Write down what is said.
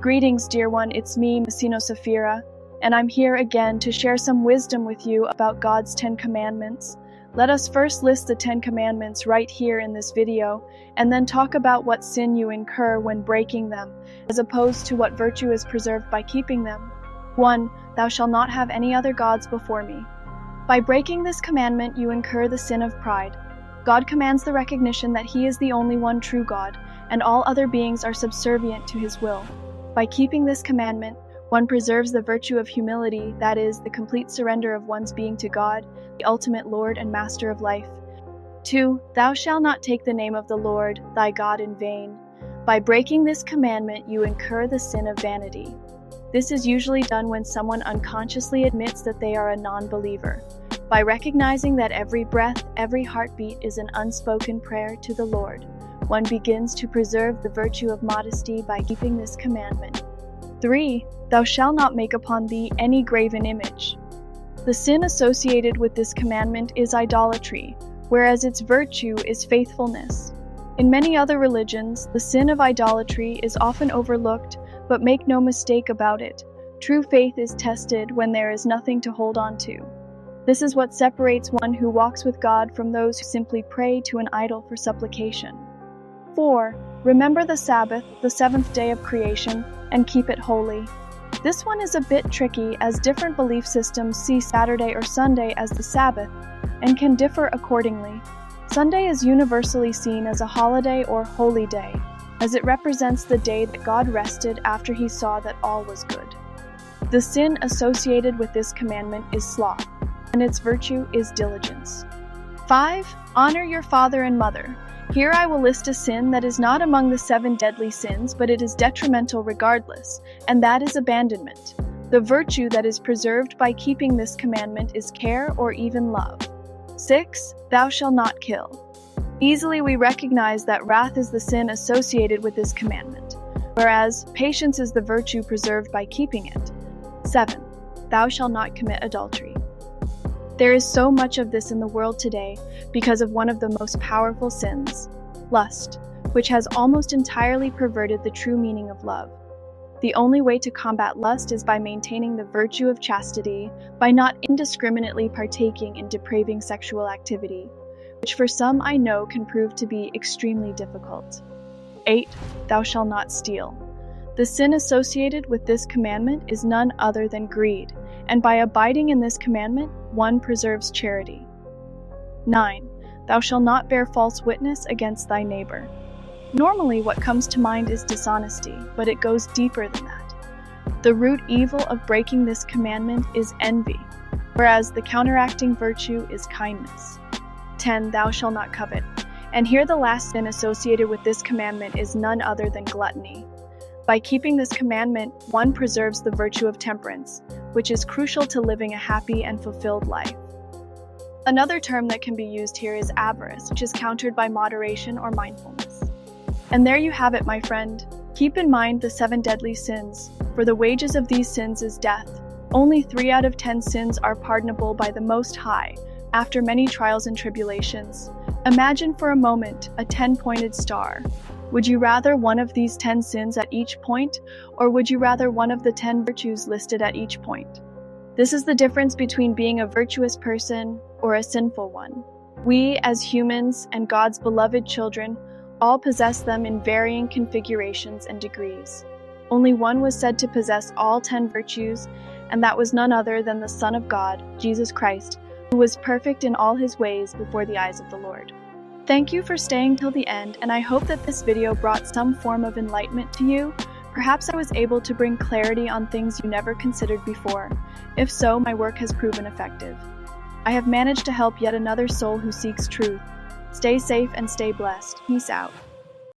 Greetings, dear one, it's me, Misino, and I'm here again to share some wisdom with you about God's 10 Commandments. Let us first list the 10 Commandments right here in this video, and then talk about what sin you incur when breaking them, as opposed to what virtue is preserved by keeping them. 1. Thou shalt not have any other gods before me. By breaking this commandment, you incur the sin of pride. God commands the recognition that He is the only one true God, and all other beings are subservient to His will. By keeping this commandment, one preserves the virtue of humility, that is, the complete surrender of one's being to God, the ultimate Lord and Master of life. 2. Thou shalt not take the name of the Lord, thy God, in vain. By breaking this commandment, you incur the sin of vanity. This is usually done when someone unconsciously admits that they are a non-believer. By recognizing that every breath, every heartbeat is an unspoken prayer to the Lord, one begins to preserve the virtue of modesty by keeping this commandment. 3. Thou shalt not make upon thee any graven image. The sin associated with this commandment is idolatry, whereas its virtue is faithfulness. In many other religions, the sin of idolatry is often overlooked, but make no mistake about it. True faith is tested when there is nothing to hold on to. This is what separates one who walks with God from those who simply pray to an idol for supplication. 4. Remember the Sabbath, the seventh day of creation, and keep it holy. This one is a bit tricky, as different belief systems see Saturday or Sunday as the Sabbath, and can differ accordingly. Sunday is universally seen as a holiday or holy day, as it represents the day that God rested after He saw that all was good. The sin associated with this commandment is sloth, and its virtue is diligence. 5. Honor your father and mother. Here I will list a sin that is not among the 7 deadly sins, but it is detrimental regardless, and that is abandonment. The virtue that is preserved by keeping this commandment is care or even love. 6. Thou shalt not kill. Easily we recognize that wrath is the sin associated with this commandment, whereas patience is the virtue preserved by keeping it. 7. Thou shalt not commit adultery. There is so much of this in the world today because of one of the most powerful sins, lust, which has almost entirely perverted the true meaning of love. The only way to combat lust is by maintaining the virtue of chastity, by not indiscriminately partaking in depraving sexual activity, which for some I know can prove to be extremely difficult. 8. Thou shalt not steal. The sin associated with this commandment is none other than greed, and by abiding in this commandment, one preserves charity. 9. Thou shalt not bear false witness against thy neighbor. Normally what comes to mind is dishonesty, but it goes deeper than that. The root evil of breaking this commandment is envy, whereas the counteracting virtue is kindness. 10. Thou shalt not covet. And here the last sin associated with this commandment is none other than gluttony. By keeping this commandment, one preserves the virtue of temperance, which is crucial to living a happy and fulfilled life. Another term that can be used here is avarice, which is countered by moderation or mindfulness. And there you have it, my friend. Keep in mind the 7 deadly sins, for the wages of these sins is death. Only 3 out of 10 sins are pardonable by the Most High, after many trials and tribulations. Imagine for a moment a 10-pointed star. Would you rather one of these 10 sins at each point, or would you rather one of the 10 virtues listed at each point? This is the difference between being a virtuous person or a sinful one. We, as humans and God's beloved children, all possess them in varying configurations and degrees. Only one was said to possess all 10 virtues, and that was none other than the Son of God, Jesus Christ, who was perfect in all His ways before the eyes of the Lord. Thank you for staying till the end, and I hope that this video brought some form of enlightenment to you. Perhaps I was able to bring clarity on things you never considered before. If so, my work has proven effective. I have managed to help yet another soul who seeks truth. Stay safe and stay blessed. Peace out.